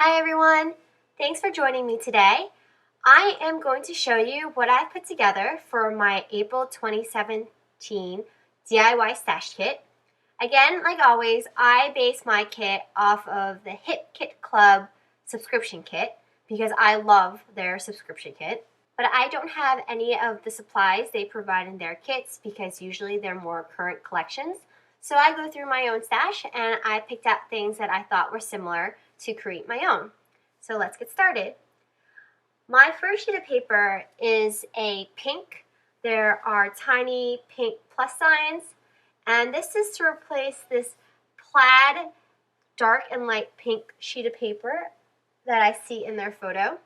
Hi everyone! Thanks for joining me today. I am going to show you what I put together for my April 2017 DIY stash kit. Again, like always, I base my kit off of the Hip Kit Club subscription kit because I love their subscription kit. But I don't have any of the supplies they provide in their kits because usually they're more current collections. So I go through my own stash and I picked out things that I thought were similar to create my own. So let's get started. My first sheet of paper is a pink. There are tiny pink plus signs, and this is to replace this plaid dark and light pink sheet of paper that I see in their photo.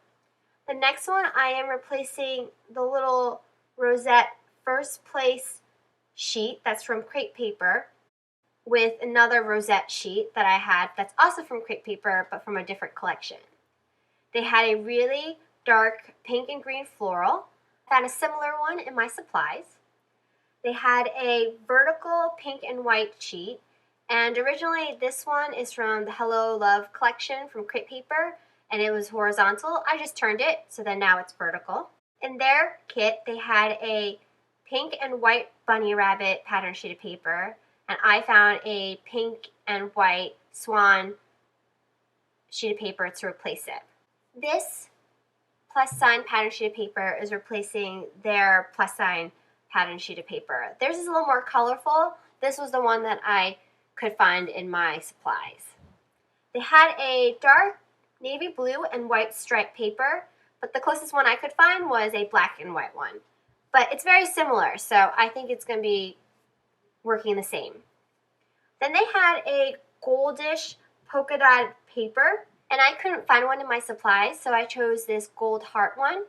The next one, I am replacing the little rosette first place sheet that's from crepe paper with another rosette sheet that I had that's also from crepe paper but from a different collection. They had a really dark pink and green floral. I found a similar one in my supplies. They had a vertical pink and white sheet, and originally this one is from the Hello Love collection from crepe paper, and it was horizontal. I just turned it so then now it's vertical. In their kit they had a pink and white bunny rabbit pattern sheet of paper, and I found a pink and white swan sheet of paper to replace it. This plus sign pattern sheet of paper is replacing their plus sign pattern sheet of paper. Theirs is a little more colorful. This was the one that I could find in my supplies. They had a dark navy blue and white striped paper, but the closest one I could find was a black and white one. But it's very similar, so I think it's going to be working the same. Then they had a goldish polka dot paper, and I couldn't find one in my supplies, so I chose this gold heart one.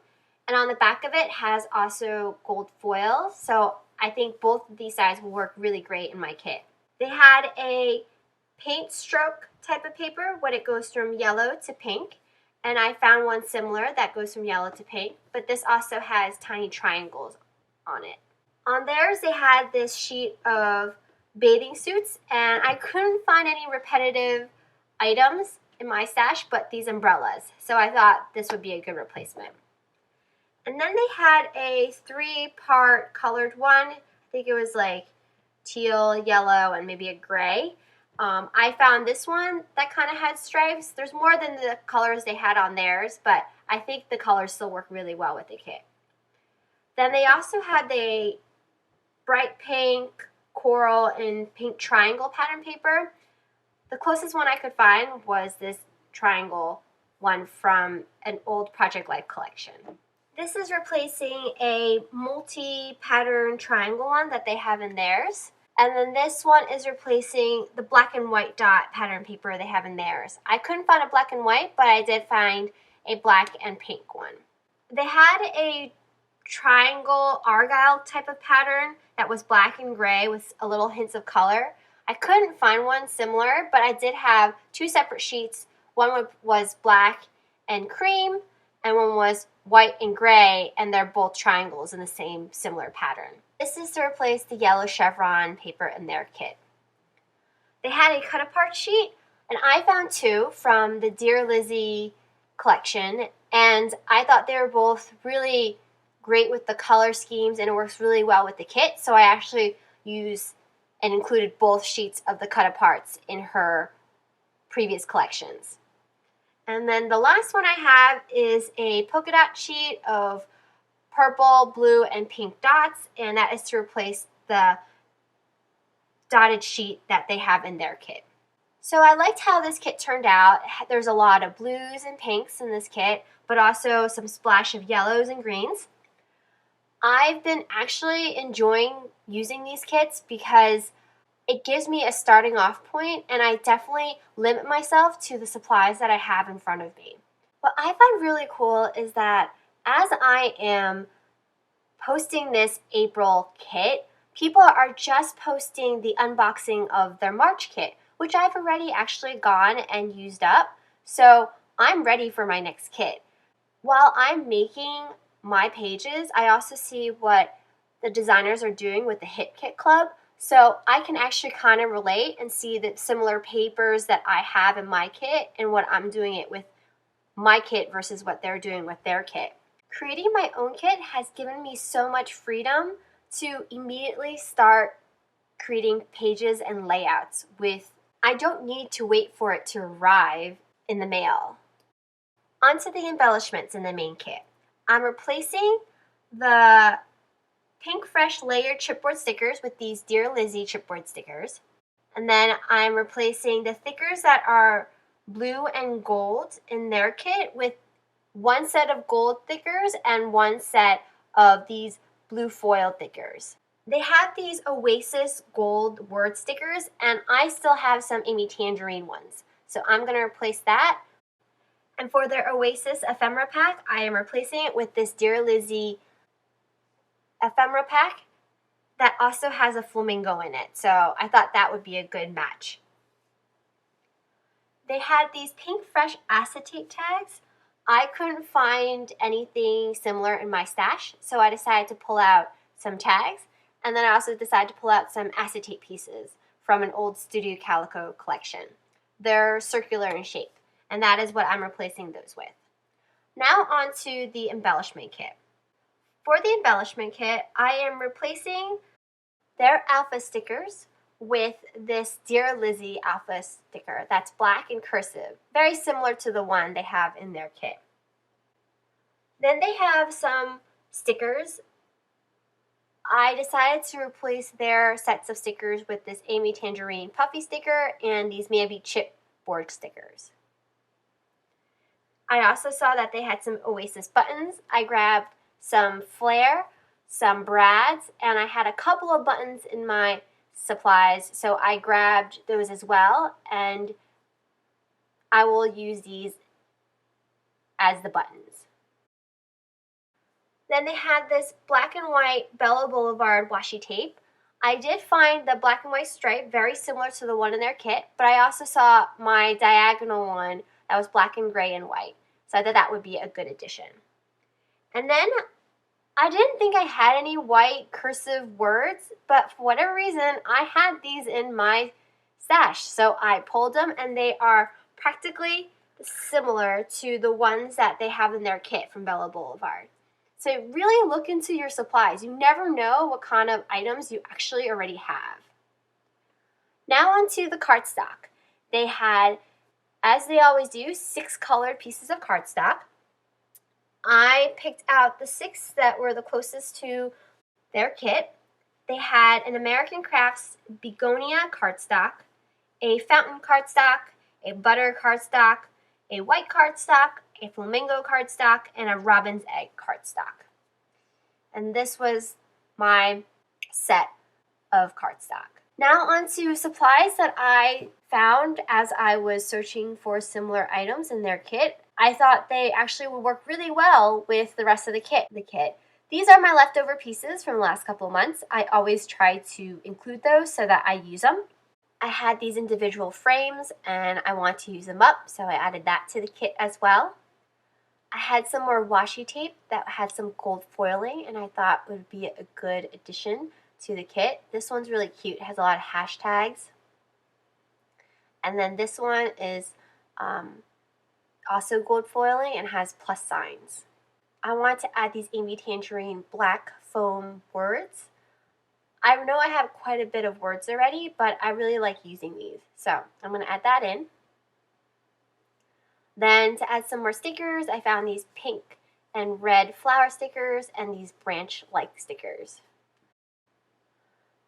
And on the back of it has also gold foil, so I think both of these sides will work really great in my kit. They had a paint stroke type of paper when it goes from yellow to pink, and I found one similar that goes from yellow to pink, but this also has tiny triangles on it. On theirs, they had this sheet of bathing suits, and I couldn't find any repetitive items in my stash but these umbrellas, so I thought this would be a good replacement. And then they had a 3-part colored one. I think it was like teal, yellow, and maybe a gray. I found this one that kind of had stripes. There's more than the colors they had on theirs, but I think the colors still work really well with the kit. Then they also had the bright pink, coral, and pink triangle pattern paper. The closest one I could find was this triangle one from an old Project Life collection. This is replacing a multi-pattern triangle one that they have in theirs. And then this one is replacing the black and white dot pattern paper they have in theirs. I couldn't find a black and white, but I did find a black and pink one. They had a triangle argyle type of pattern that was black and gray with a little hints of color. I couldn't find one similar, but I did have 2 separate sheets. One was black and cream, and one was white and gray, and they're both triangles in the same similar pattern. This is to replace the yellow chevron paper in their kit. They had a cut-apart sheet, and I found 2 from the Dear Lizzie collection, and I thought they were both really great with the color schemes, and it works really well with the kit, so I actually used and included both sheets of the cut-aparts in her previous collections. And then the last one I have is a polka dot sheet of purple, blue, and pink dots, and that is to replace the dotted sheet that they have in their kit. So I liked how this kit turned out. There's a lot of blues and pinks in this kit, but also some splash of yellows and greens. I've been actually enjoying using these kits because it gives me a starting off point, and I definitely limit myself to the supplies that I have in front of me. What I find really cool is that as I am posting this April kit, people are just posting the unboxing of their March kit, which I've already actually gone and used up, so I'm ready for my next kit. While I'm making my pages, I also see what the designers are doing with the Hip Kit Club, so I can actually kind of relate and see the similar papers that I have in my kit and what I'm doing it with my kit versus what they're doing with their kit. Creating my own kit has given me so much freedom to immediately start creating pages and layouts I don't need to wait for it to arrive in the mail. Onto the embellishments in the main kit. I'm replacing the Pink Fresh layered chipboard stickers with these Dear Lizzie chipboard stickers. And then I'm replacing the stickers that are blue and gold in their kit with one set of gold stickers and one set of these blue foil stickers. They have these Oasis gold word stickers, and I still have some Amy Tangerine ones. So I'm going to replace that. And for their Oasis ephemera pack, I am replacing it with this Dear Lizzie ephemera pack that also has a flamingo in it. So I thought that would be a good match. They had these Pink Fresh acetate tags. I couldn't find anything similar in my stash, so I decided to pull out some tags, and then I also decided to pull out some acetate pieces from an old Studio Calico collection. They're circular in shape, and that is what I'm replacing those with. Now on to the embellishment kit. For the embellishment kit, I am replacing their alpha stickers with this Dear Lizzie alpha sticker that's black and cursive, very similar to the one they have in their kit. Then they have some stickers. I decided to replace their sets of stickers with this Amy Tangerine puffy sticker and these Mambi chipboard stickers. I also saw that they had some Oasis buttons. I grabbed some flare, some brads, and I had a couple of buttons in my supplies, so I grabbed those as well, and I will use these as the buttons. Then they had this black and white Bella Boulevard washi tape. I did find the black and white stripe very similar to the one in their kit, but I also saw my diagonal one that was black and gray and white, so I thought that would be a good addition. And then I didn't think I had any white cursive words, but for whatever reason, I had these in my stash. So I pulled them, and they are practically similar to the ones that they have in their kit from Bella Boulevard. So really look into your supplies. You never know what kind of items you actually already have. Now onto the cardstock. They had, as they always do, 6 colored pieces of cardstock. I picked out the 6 that were the closest to their kit. They had an American Crafts begonia cardstock, a fountain cardstock, a butter cardstock, a white cardstock, a flamingo cardstock, and a robin's egg cardstock. And this was my set of cardstock. Now on to supplies that I found as I was searching for similar items in their kit. I thought they actually would work really well with the rest of the kit. These are my leftover pieces from the last couple of months. I always try to include those so that I use them. I had these individual frames and I want to use them up, so I added that to the kit as well. I had some more washi tape that had some gold foiling, and I thought would be a good addition to the kit. This one's really cute. It has a lot of hashtags. And then this one is also gold foiling and has plus signs. I want to add these Amy Tangerine black foam words. I know I have quite a bit of words already, but I really like using these. So I'm going to add that in. Then to add some more stickers, I found these pink and red flower stickers and these branch-like stickers.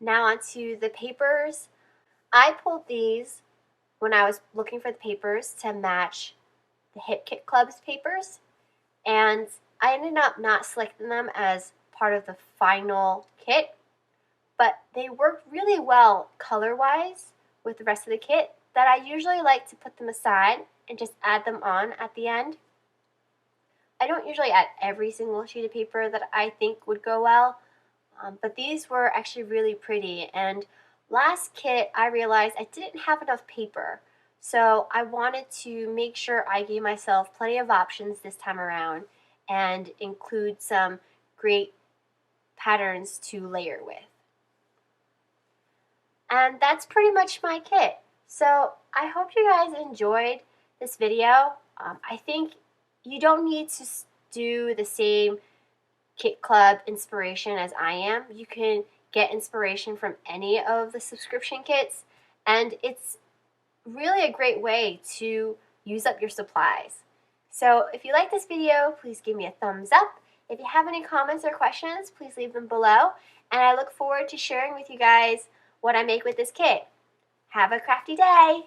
Now onto the papers. I pulled these when I was looking for the papers to match the Hip Kit Club's papers, and I ended up not selecting them as part of the final kit, but they work really well color-wise with the rest of the kit that I usually like to put them aside and just add them on at the end. I don't usually add every single sheet of paper that I think would go well, but these were actually really pretty. And last kit, I realized I didn't have enough paper, so I wanted to make sure I gave myself plenty of options this time around and include some great patterns to layer with. And that's pretty much my kit. So I hope you guys enjoyed this video. I think you don't need to do the same Kit Club inspiration as I am. You can get inspiration from any of the subscription kits, and it's really a great way to use up your supplies. So if you like this video, please give me a thumbs up. If you have any comments or questions, please leave them below, and I look forward to sharing with you guys what I make with this kit. Have a crafty day!